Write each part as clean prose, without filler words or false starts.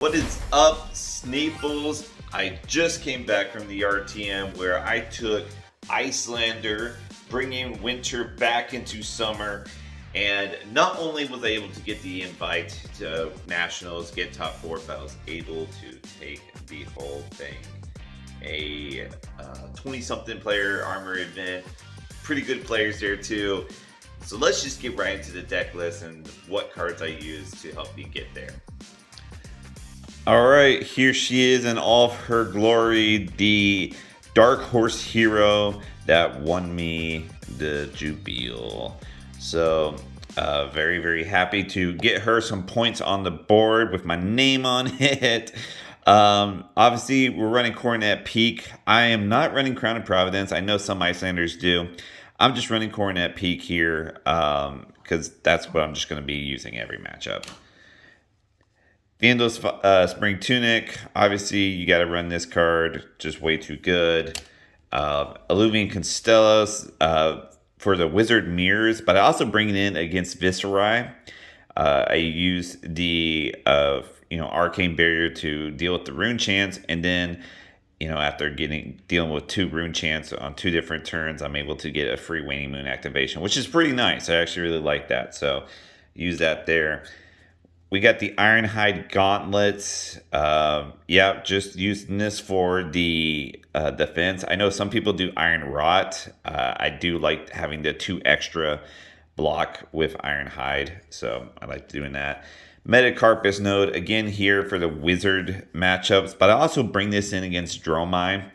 What is up, Sneeples? I just came back from the RTN where I took Iyslander, bringing winter back into summer. And not only was I able to get the invite to Nationals, get top 4, but I was able to take the whole thing. A 20-something player armor event. Pretty good players there too. So let's just get right into the deck list and what cards I use to help me get there. Alright, here she is in all of her glory, the Dark Horse hero that won me the Jubil. So, very, very happy to get her some points on the board with my name on it. Obviously, we're running Coronet Peak. I am not running Crown of Providence. I know some Icelanders do. I'm just running Coronet Peak here because that's what I'm just going to be using every matchup. Vandal's Spring Tunic, obviously you got to run this card, just way too good. Alluvian Constellos for the Wizard Mirrors, but I also bring it in against Viscerai. I use the Arcane Barrier to deal with the Rune Chance, and then after dealing with 2 Rune Chance on 2 different turns, I'm able to get a free Waning Moon activation, which is pretty nice. I actually really like that, so use that there. We got the Ironhide Gauntlets. Just using this for the defense. I know some people do Iron Rot. I do like having the 2 extra block with Ironhide, so I like doing that. Metacarpus node, again here for the Wizard matchups, but I also bring this in against Dromai.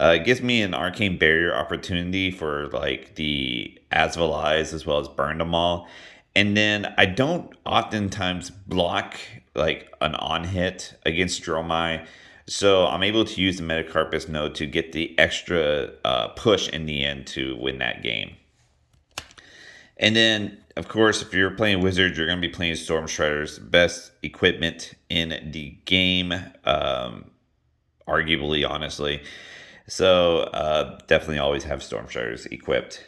It gives me an Arcane Barrier opportunity for like the Asvalize as well as Burn Them All. And then I don't oftentimes block like an on-hit against Dromai. So I'm able to use the Metacarpus node to get the extra push in the end to win that game. And then, of course, if you're playing Wizards, you're going to be playing Storm Shredders. Best equipment in the game, arguably, honestly. So definitely always have Storm Shredders equipped.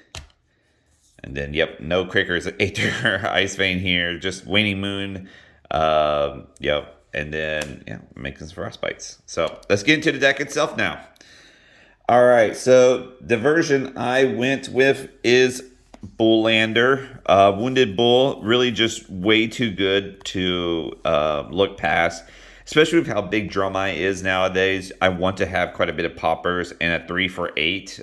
And then, no Crickers, Aether, Ice Vein here, just Waning Moon. And then, making some Frostbites. So let's get into the deck itself now. All right, so the version I went with is Bullander. Wounded Bull, really just way too good to look past. Especially with how big Dromai is nowadays. I want to have quite a bit of poppers, and a 3 for 8.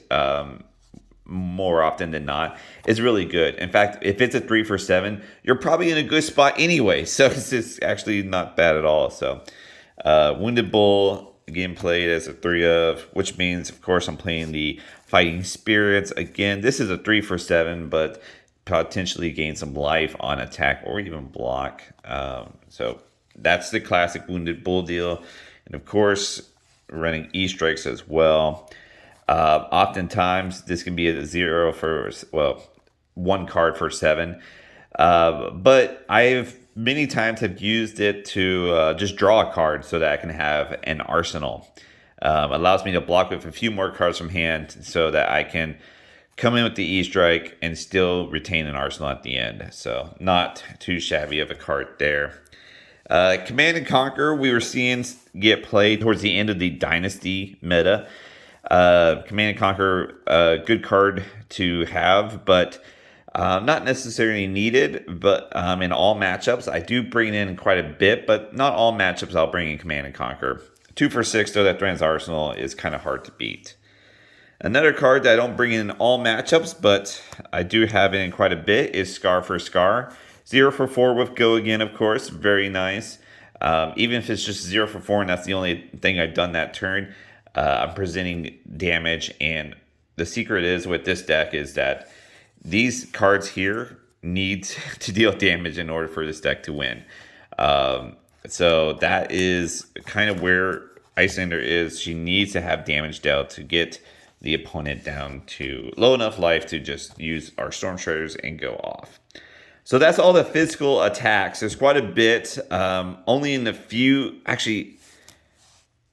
More often than not, is really good. In fact, if it's a 3 for 7, you're probably in a good spot anyway. So it's actually not bad at all. So Wounded Bull, again, played as a 3 of, which means, of course, I'm playing the Fighting Spirits. Again, this is a 3 for 7, but potentially gain some life on attack or even block. So that's the classic Wounded Bull deal. And of course, running E-Strikes as well. Oftentimes, this can be a 0 for, 1 card for 7. But I've many times have used it to just draw a card so that I can have an arsenal. Allows me to block with a few more cards from hand so that I can come in with the E-Strike and still retain an arsenal at the end. So not too shabby of a card there. Command and Conquer, we were seeing get played towards the end of the Dynasty meta. Command and Conquer, a good card to have, but not necessarily needed. But in all matchups, I do bring in quite a bit, but not all matchups I'll bring in Command and Conquer. 2 for 6, though, that threatens Arsenal is kind of hard to beat. Another card that I don't bring in all matchups, but I do have it in quite a bit, is Scar for Scar. 0 for 4 with Go Again, of course, very nice. Even if it's just 0 for 4 and that's the only thing I've done that turn, I'm presenting damage, and the secret is with this deck is that these cards here need to deal damage in order for this deck to win. So that is kind of where Iyslander is. She needs to have damage dealt to get the opponent down to low enough life to just use our Storm Shredders and go off. So that's all the physical attacks. There's quite a bit. Only in the few, actually,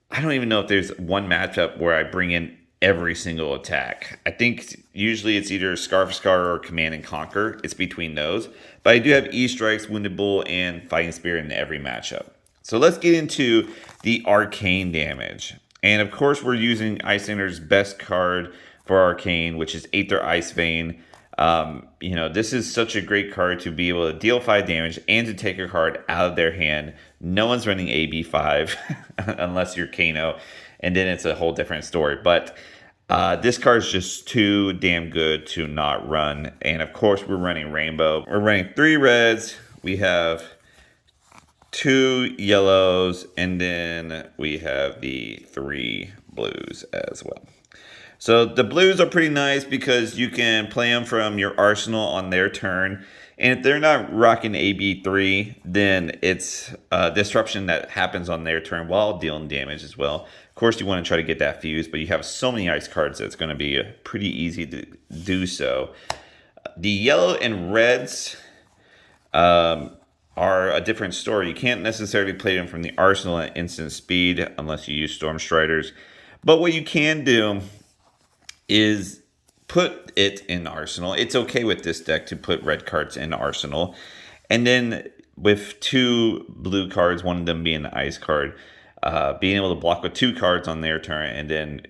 I don't even know if there's one matchup where I bring in every single attack. I think usually it's either Scar for Scar or Command and Conquer. It's between those. But I do have E-Strikes, Wounded Bull, and Fighting Spirit in every matchup. So let's get into the Arcane damage. And of course, we're using Iyslander's best card for Arcane, which is Aether Ice Vein. This is such a great card to be able to deal 5 damage and to take a card out of their hand. No one's running AB5 unless you're Kano, and then it's a whole different story. But this card is just too damn good to not run. And of course, we're running Rainbow. We're running 3 reds. We have 2 yellows, and then we have the 3 blues as well. So the blues are pretty nice because you can play them from your arsenal on their turn. And if they're not rocking AB3, then it's disruption that happens on their turn while dealing damage as well. Of course, you want to try to get that fuse, but you have so many ice cards that it's going to be pretty easy to do so. The yellow and reds are a different story. You can't necessarily play them from the arsenal at instant speed unless you use Storm Striders. But what you can do is put it in arsenal. It's okay with this deck to put red cards in arsenal. And then with 2 blue cards, one of them being an ice card, being able to block with 2 cards on their turn and then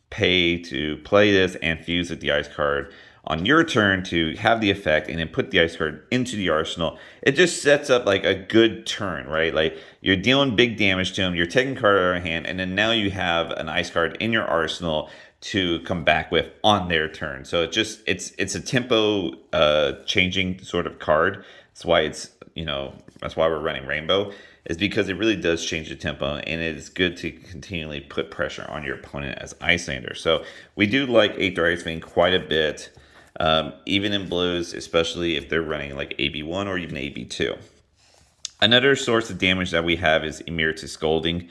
pay to play this and fuse with the ice card on your turn to have the effect and then put the ice card into the arsenal. It just sets up like a good turn, right? Like you're dealing big damage to them, you're taking card out of your hand, and then now you have an ice card in your arsenal to come back with on their turn. So it's a tempo changing sort of card. That's why that's why we're running Rainbow, is because it really does change the tempo, and it is good to continually put pressure on your opponent as Iyslander. So we do like Aether Ice Vein quite a bit, even in blues, especially if they're running like AB1 or even AB2. Another source of damage that we have is Emeritus Scolding.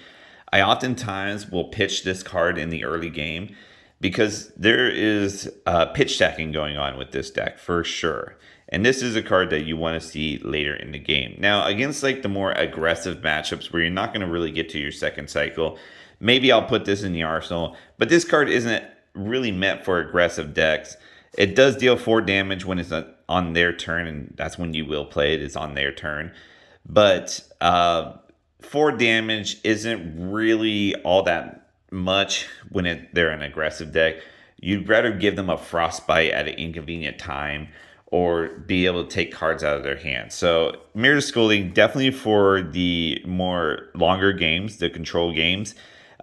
I oftentimes will pitch this card in the early game because there is pitch stacking going on with this deck for sure. And this is a card that you want to see later in the game. Now, against like the more aggressive matchups where you're not going to really get to your second cycle, maybe I'll put this in the arsenal. But this card isn't really meant for aggressive decks. It does deal 4 damage when it's on their turn, and that's when you will play it, is on their turn. But 4 damage isn't really all that much when they're an aggressive deck. You'd rather give them a frostbite at an inconvenient time or be able to take cards out of their hands. So Emeritus Scolding definitely for the more longer games, the control games.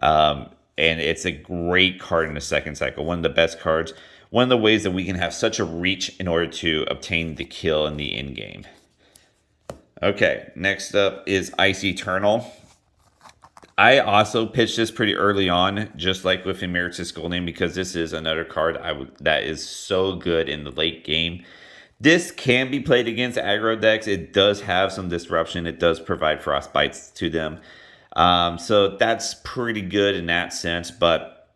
And it's a great card in the second cycle. One of the best cards. One of the ways that we can have such a reach in order to obtain the kill in the end game. Okay, next up is Ice Eternal. I also pitched this pretty early on, just like with Emeritus Scolding, because this is another card that is so good in the late game. This can be played against aggro decks. It does have some disruption. It does provide frostbites to them. So that's pretty good in that sense, but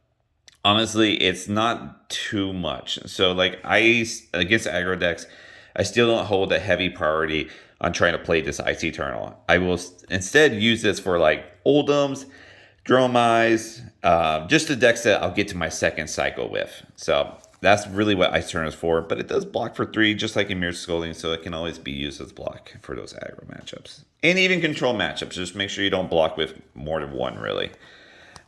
honestly, it's not too much. So like against aggro decks, I still don't hold a heavy priority on trying to play this Ice Eternal. I will instead use this for like Oldums, Dromeyes, just the decks that I'll get to my second cycle with. So that's really what Ice Eternal is for, but it does block for 3, just like Emeritus Scolding, so it can always be used as block for those aggro matchups. And even control matchups, just make sure you don't block with more than 1, really.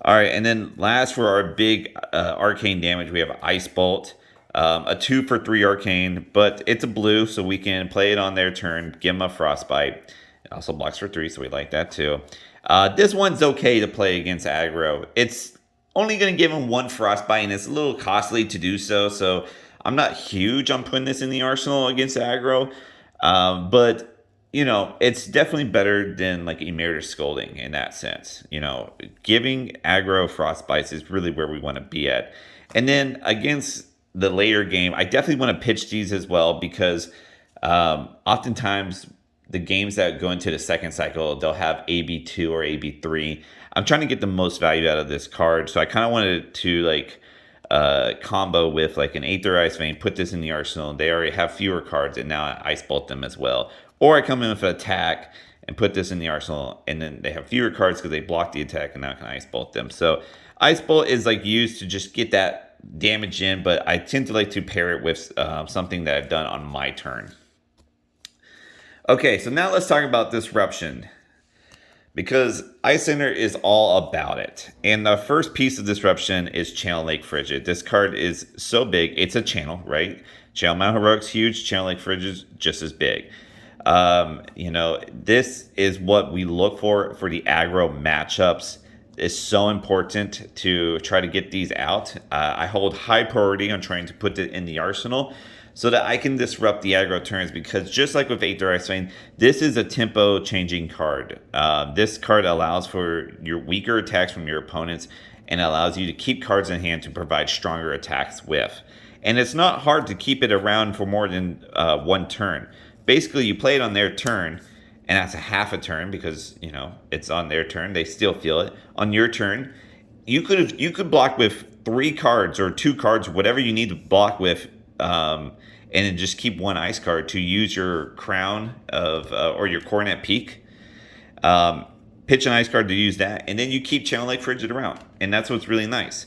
All right, and then last for our big arcane damage, we have Ice Bolt. A 2 for 3 arcane, but it's a blue, so we can play it on their turn, give them a frostbite. It also blocks for 3, so we like that too. This one's okay to play against aggro. It's only going to give them 1 frostbite, and it's a little costly to do so, so I'm not huge on putting this in the arsenal against aggro. But it's definitely better than like Emeritus Scolding in that sense. Giving aggro frostbites is really where we want to be at. And then against the later game, I definitely want to pitch these as well, because oftentimes the games that go into the second cycle, they'll have AB2 or AB3. I'm trying to get the most value out of this card, so I kind of wanted to like combo with like an Aether Ice Vein, put this in the arsenal. They already have fewer cards, and now I Ice Bolt them as well. Or I come in with an attack and put this in the arsenal, and then they have fewer cards because they block the attack, and now I can Ice Bolt them. So Ice Bolt is like used to just get that damage in, but I tend to like to pair it with something that I've done on my turn. Okay, so now let's talk about Disruption. because Iyslander is all about it. And the first piece of disruption is Channel Lake Frigid. This card is so big, it's a channel, right? Channel Mount Heroic's huge, Channel Lake Frigid is just as big. This is what we look for the aggro matchups. It's so important to try to get these out. I hold high priority on trying to put it in the arsenal so that I can disrupt the aggro turns, because just like with Aether Icevein, this is a tempo changing card. This card allows for your weaker attacks from your opponents and allows you to keep cards in hand to provide stronger attacks with. And it's not hard to keep it around for more than one turn. Basically, you play it on their turn, and that's a half a turn because, it's on their turn. They still feel it. On your turn, you could block with 3 cards or 2 cards, whatever you need to block with, and then just keep 1 ice card to use your crown of or your coronet peak. Pitch an ice card to use that, and then you keep Channel Lake Frigid around, and that's what's really nice.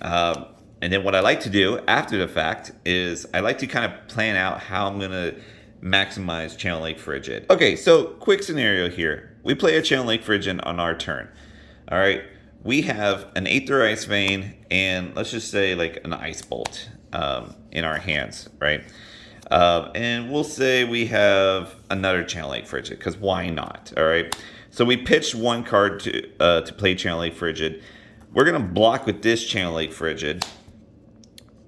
And then what I like to do after the fact is I like to kind of plan out how I'm going to maximize Channel Lake Frigid. Okay, so quick scenario here. We play a Channel Lake Frigid on our turn. All right, we have an Aether Icevein and let's just say like an Ice Bolt in our hands, right? And we'll say we have another Channel Lake Frigid, because why not? All right, so we pitched 1 card to play Channel Lake Frigid. We're going to block with this Channel Lake Frigid,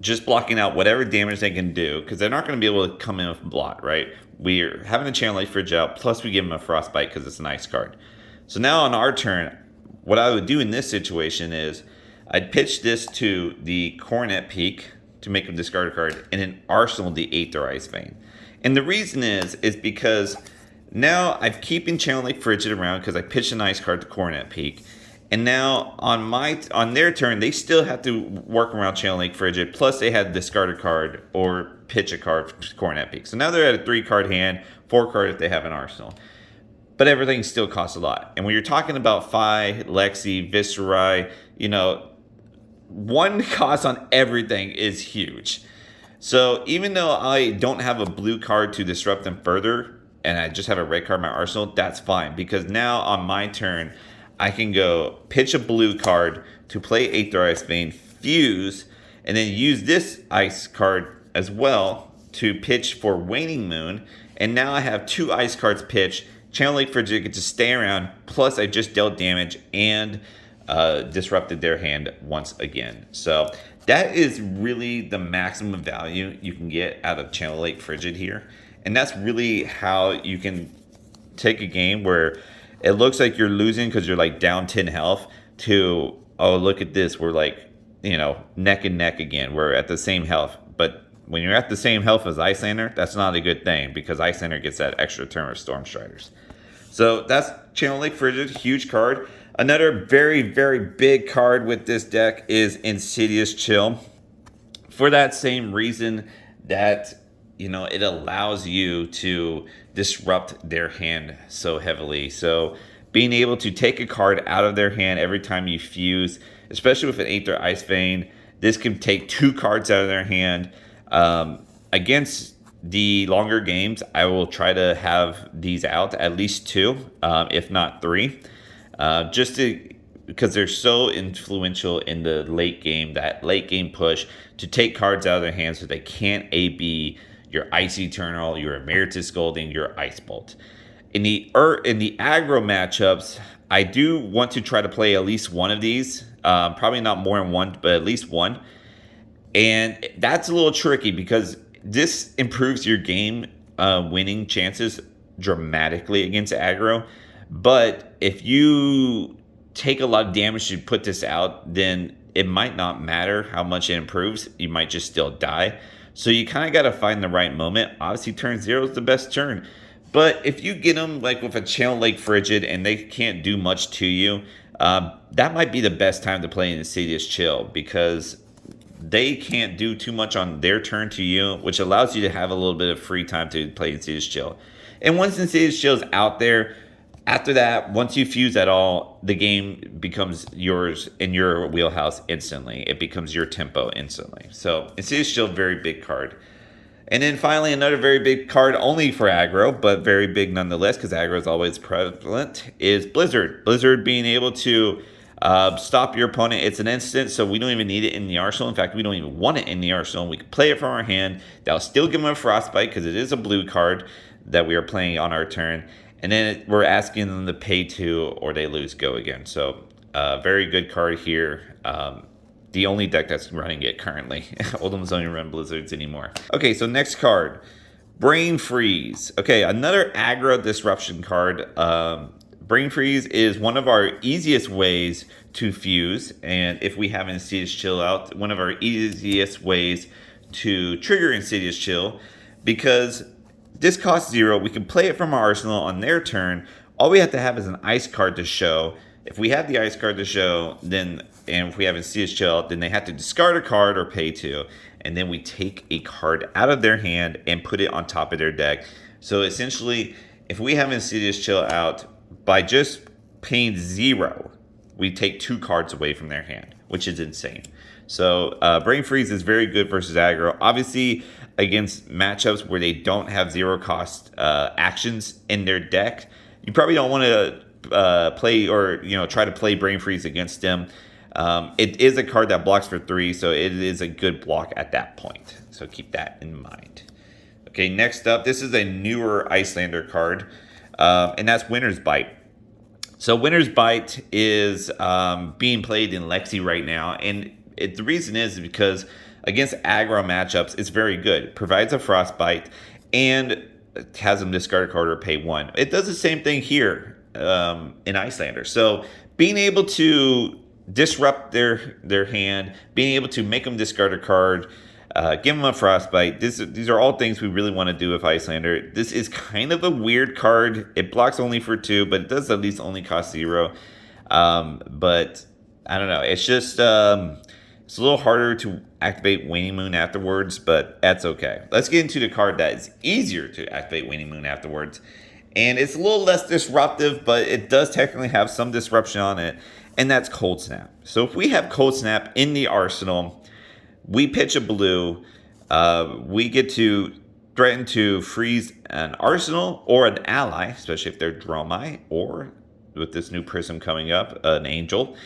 just blocking out whatever damage they can do, because they're not going to be able to come in with blot, right? We're having a Channel Lake Frigid out, plus we give them a Frostbite because it's an ice card. So now on our turn, what I would do in this situation is I'd pitch this to the Coronet Peak to make them discard a card, and then arsenal the Aether Icevein. And the reason is because now I'm keeping Channel Lake Frigid around because I pitched an ice card to Coronet Peak. And now on their turn, they still have to work around Channel Lake Frigid. Plus, they had discard a card or pitch a card for Coronet Peak. So now they're at a 3-card hand, 4 card if they have an arsenal. But everything still costs a lot. And when you're talking about Phi, Lexi, Viscerai, 1 cost on everything is huge. So even though I don't have a blue card to disrupt them further, and I just have a red card in my arsenal, that's fine. Because now on my turn, I can go pitch a blue card to play Aether Icevein, fuse, and then use this ice card as well to pitch for Waning Moon. And now I have 2 ice cards pitched. Channel Lake Frigid gets to stay around, plus I just dealt damage and disrupted their hand once again. So that is really the maximum value you can get out of Channel Lake Frigid here. And that's really how you can take a game where it looks like you're losing because you're like down 10 health to, oh, look at this. We're like, neck and neck again. We're at the same health. But when you're at the same health as Iyslander, that's not a good thing because Iyslander gets that extra turn of Storm Striders. So that's Channel Lake Frigid, huge card. Another very, very big card with this deck is Insidious Chill. For that same reason that, it allows you to disrupt their hand so heavily. So being able to take a card out of their hand every time you fuse, especially with an Aether Icevein, this can take 2 cards out of their hand. Against the longer games, I will try to have these out, at least 2, if not 3, because they're so influential in the late game, that late game push to take cards out of their hands so they can't AB your Ice Eternal, your Emeritus Scolding, your Ice Bolt. In the aggro matchups, I do want to try to play at least 1 of these. Probably not more than 1, but at least 1. And that's a little tricky because this improves your game winning chances dramatically against aggro. But if you take a lot of damage to put this out, then it might not matter how much it improves. You might just still die. So you kind of got to find the right moment. Obviously, turn 0 is the best turn. But if you get them like with a Channel Lake Frigid and they can't do much to you, that might be the best time to play an Insidious Chill because they can't do too much on their turn to you, which allows you to have a little bit of free time to play Insidious Chill. And once Insidious Chill is out there, after that, once you fuse at all, the game becomes yours in your wheelhouse instantly. It becomes your tempo instantly. So Insidious Chill, very big card. And then finally, another very big card, only for aggro, but very big nonetheless, because aggro is always prevalent, is Blizzard. Blizzard being able to stop your opponent. It's an instant, so we don't even need it in the arsenal. In fact, we don't even want it in the arsenal. We can play it from our hand. That'll still give them a Frostbite, because it is a blue card that we are playing on our turn. And then we're asking them to pay 2 or they lose go again. So very good card here. The only deck that's running it currently. Oldhams don't even run Blizzards anymore. Okay, so next card. Brain Freeze. Okay, another aggro disruption card. Brain Freeze is one of our easiest ways to fuse. And if we have Insidious Chill out, one of our easiest ways to trigger Insidious Chill. Because this costs 0. We can play it from our arsenal on their turn. All we have to have is an ice card to show. If we have the ice card to show, then, and if we have Insidious Chill, then they have to discard a card or pay 2. And then we take a card out of their hand and put it on top of their deck. So essentially, if we have Insidious Chill out, by just paying 0, we take 2 cards away from their hand, which is insane. So Brain Freeze is very good versus aggro. Obviously, against matchups where they don't have 0 cost actions in their deck, you probably don't want to play or try to play Brain Freeze against them. It is a card that blocks for 3, so it is a good block at that point. So keep that in mind. Okay, next up, this is a newer Iyslander card, and that's Winter's Bite. So Winter's Bite is being played in Lexi right now, and the reason is because against aggro matchups, it's very good. It provides a Frostbite and has them discard a card or pay 1. It does the same thing here in Iyslander. So being able to disrupt their hand, being able to make them discard a card, give them a Frostbite. These are all things we really want to do with Iyslander. This is kind of a weird card. It blocks only for 2, but it does at least only cost 0. But I don't know. It's just it's a little harder to activate Waning Moon afterwards, but that's okay. Let's get into the card that is easier to activate Waning Moon afterwards. And it's a little less disruptive, but it does technically have some disruption on it, and that's Cold Snap. So if we have Cold Snap in the arsenal, we pitch a blue, we get to threaten to freeze an arsenal or an ally, especially if they're Dromai, or with this new prism coming up, an angel,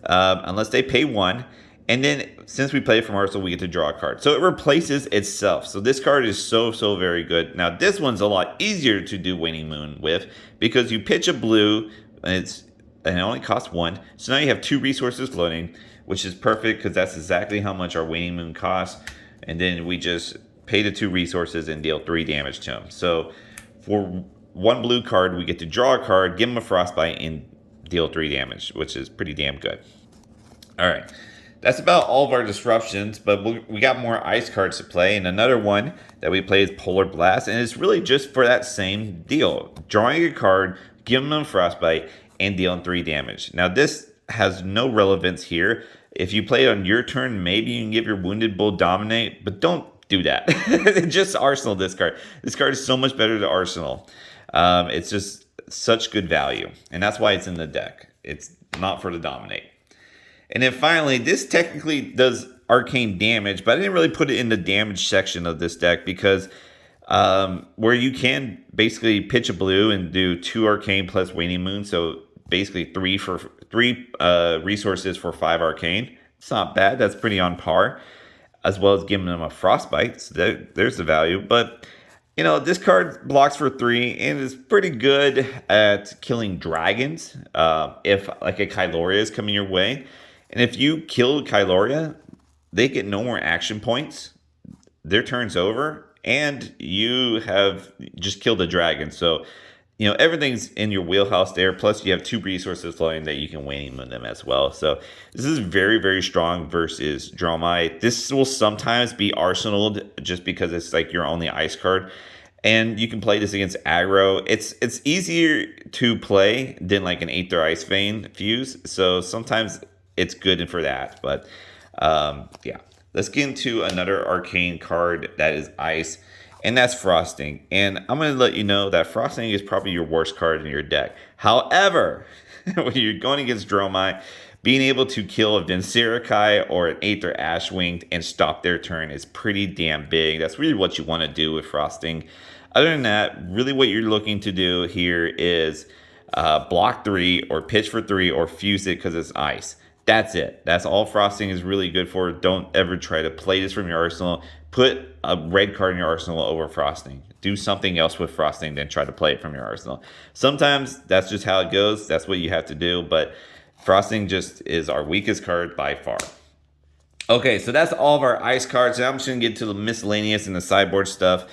unless they pay 1. And then, since we play from arsenal, we get to draw a card. So it replaces itself. So this card is so very good. Now, this one's a lot easier to do Waning Moon with, because you pitch a blue, and it only costs 1. So now you have 2 resources floating, which is perfect, because that's exactly how much our Waning Moon costs. And then we just pay the 2 resources and deal 3 damage to them. So for 1 blue card, we get to draw a card, give them a Frostbite, and deal 3 damage, which is pretty damn good. All right. That's about all of our disruptions, but we got more ice cards to play. And another one that we play is Polar Blast, and it's really just for that same deal. Drawing a card, giving them Frostbite, and dealing 3 damage. Now, this has no relevance here. If you play it on your turn, maybe you can give your Wounded Bull Dominate, but don't do that. Just Arsenal this card. This card is so much better to Arsenal. It's just such good value, and that's why it's in the deck. It's not for the Dominate. And then finally, this technically does arcane damage, but I didn't really put it in the damage section of this deck because where you can basically pitch a blue and do 2 arcane plus Waning Moon, so basically 3 resources for 5 arcane. It's not bad. That's pretty on par, as well as giving them a Frostbite. So there's the value. But this card blocks for 3 and is pretty good at killing dragons if like a Kyloria is coming your way. And if you kill Kyloria, they get no more action points. Their turn's over, and you have just killed a dragon. So, everything's in your wheelhouse there. Plus, you have 2 resources flowing that you can Waning Moon them as well. So, this is very, very strong versus Dromai. This will sometimes be arsenaled just because it's like your only ice card. And you can play this against aggro. It's easier to play than like an Aether Ice Vein fuse. So, sometimes it's good for that, but yeah. Let's get into another arcane card that is ice, and that's Frosting. And I'm going to let you know that Frosting is probably your worst card in your deck. However, when you're going against Dromai, being able to kill a Vincerikai or an Aether Ashwinged and stop their turn is pretty damn big. That's really what you want to do with Frosting. Other than that, really what you're looking to do here is block 3 or pitch for 3 or fuse it because it's ice. That's it. That's all Frosting is really good for. Don't ever try to play this from your arsenal. Put a red card in your arsenal over Frosting. Do something else with Frosting than try to play it from your arsenal. Sometimes that's just how it goes. That's what you have to do. But Frosting just is our weakest card by far. Okay, so that's all of our ice cards. Now I'm just going to get to the miscellaneous and the sideboard stuff.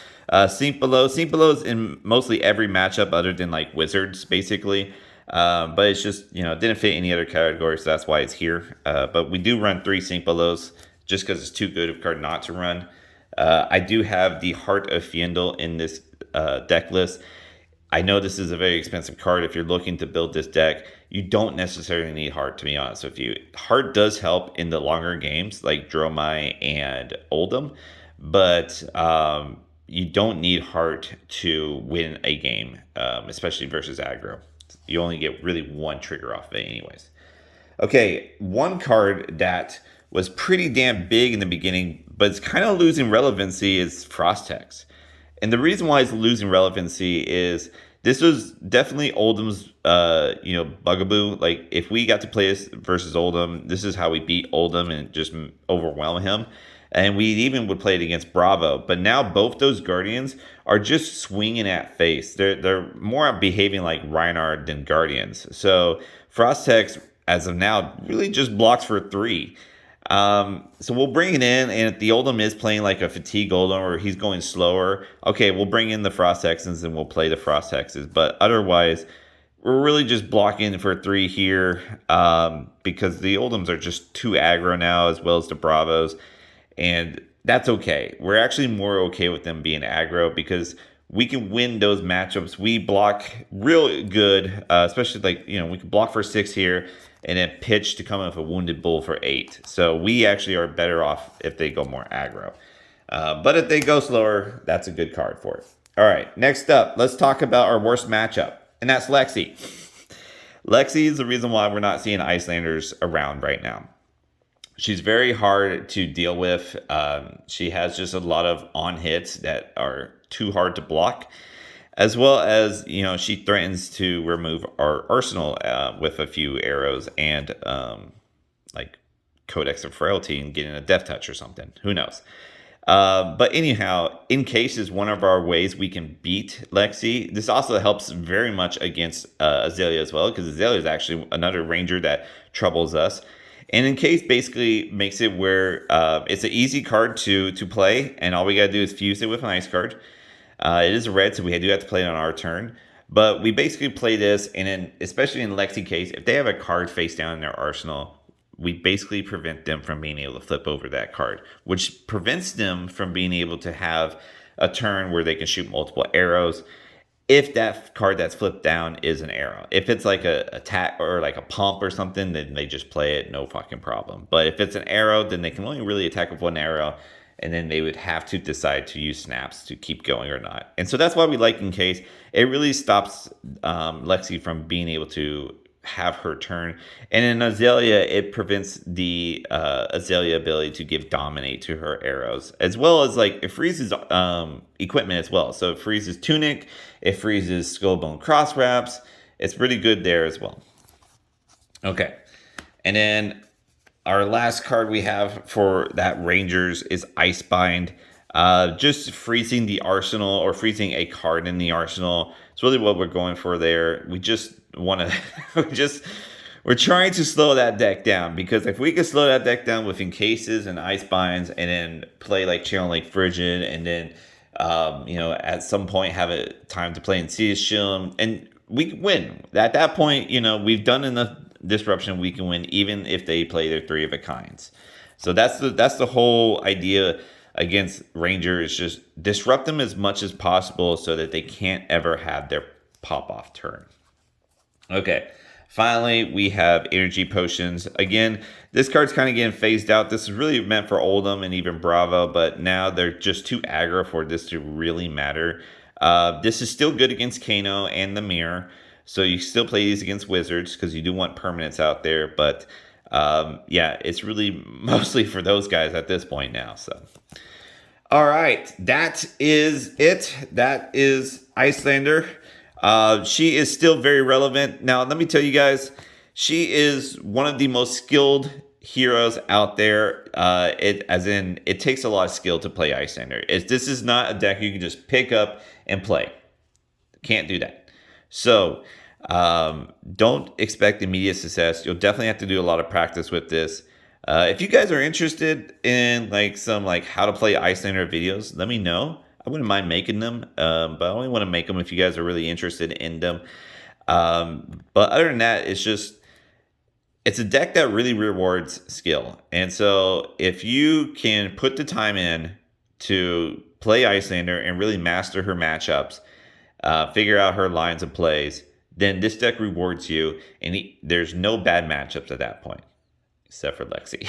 Sink Below. Sink Below is in mostly every matchup other than like Wizards, basically. But it's just, it didn't fit any other category, so that's why it's here. But we do run 3 Sink Belows just because it's too good of a card not to run. I do have the Heart of Fiendel in this deck list. I know this is a very expensive card. If you're looking to build this deck, you don't necessarily need Heart, to be honest with you. Heart does help in the longer games like Dromai and Oldham, but you don't need Heart to win a game, especially versus aggro. You only get really one trigger off of it anyways. Okay, one card that was pretty damn big in the beginning, but it's kind of losing relevancy is Frostex. And the reason why it's losing relevancy is this was definitely Oldham's, bugaboo. Like, if we got to play this versus Oldham, this is how we beat Oldham and just overwhelm him. And we even would play it against Bravo. But now both those Guardians are just swinging at face. They're more behaving like Reinhard than Guardians. So Frostex, as of now, really just blocks for 3. So we'll bring it in, and if the Oldham is playing like a fatigue Oldham or he's going slower, okay, we'll bring in the Frostexes and we'll play the Frostexes. But otherwise, we're really just blocking for 3 here because the Oldhams are just too aggro now, as well as the Bravos. And that's okay. We're actually more okay with them being aggro because we can win those matchups. We block real good, especially we can block for 6 here and then pitch to come in with a Wounded Bull for 8. So we actually are better off if they go more aggro. But if they go slower, that's a good card for it. All right, next up, let's talk about our worst matchup, and that's Lexi. Lexi is the reason why we're not seeing Icelanders around right now. She's very hard to deal with. She has just a lot of on hits that are too hard to block, as well as, she threatens to remove our arsenal with a few arrows and like Codex of Frailty and getting a Death Touch or something. Who knows? But anyhow, in case is one of our ways we can beat Lexi. This also helps very much against Azalea as well, because Azalea is actually another ranger that troubles us. And in case basically makes it where it's an easy card to play, and all we got to do is fuse it with an ice card. It is a red, so we do have to play it on our turn. But we basically play this, and then, especially in Lexi case, if they have a card face down in their arsenal, we basically prevent them from being able to flip over that card, which prevents them from being able to have a turn where they can shoot multiple arrows if that card that's flipped down is an arrow. If it's like a attack or like a pump or something, then they just play it, no fucking problem. But if it's an arrow, then they can only really attack with one arrow, and then they would have to decide to use snaps to keep going or not. And so that's why we like in case. It really stops Lexi from being able to have her turn. And in Azalea, it prevents the Azalea ability to give dominate to her arrows, as well as it freezes equipment as well. So it freezes tunic, it freezes skullbone cross wraps. It's pretty good there as well. Okay, and then our last card we have for that Rangers is Icebind. Just freezing the arsenal or freezing a card in the arsenal. It's really what we're going for there. We just want to, we're trying to slow that deck down, because if we could slow that deck down with Encases and Icebinds and then play like Channel Lake Frigid and then, at some point have a time to play in Sea Shield and we can win. At that point, we've done enough disruption, we can win even if they play their 3 of a kinds. So that's the whole idea against Ranger, is just disrupt them as much as possible so that they can't ever have their pop-off turn. Okay, finally, we have Energy Potions. Again, this card's kind of getting phased out. This is really meant for Oldham and even Bravo, but now they're just too aggro for this to really matter. This is still good against Kano and the Mirror, so you still play these against Wizards because you do want permanents out there, but Yeah, it's really mostly for those guys at this point now. So, all right, that is it. That is Iyslander. She is still very relevant. Now, let me tell you guys, she is one of the most skilled heroes out there. It takes a lot of skill to play Iyslander. This is not a deck you can just pick up and play. Can't do that. So don't expect immediate success. You'll definitely have to do a lot of practice with this. If you guys are interested in some how to play Iyslander videos, let me know. I wouldn't mind making them, but I only want to make them if you guys are really interested in them. But other than that, it's a deck that really rewards skill. And so if you can put the time in to play Iyslander and really master her matchups, figure out her lines of plays, then this deck rewards you, and there's no bad matchups at that point, except for Lexi.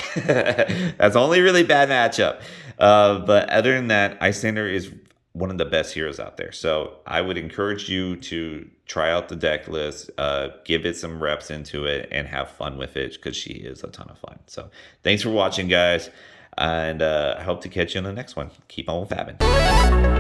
That's only really bad matchup. But other than that, Iyslander is one of the best heroes out there. So I would encourage you to try out the deck list, give it some reps into it, and have fun with it, because she is a ton of fun. So thanks for watching, guys, and I hope to catch you in the next one. Keep on fabbing.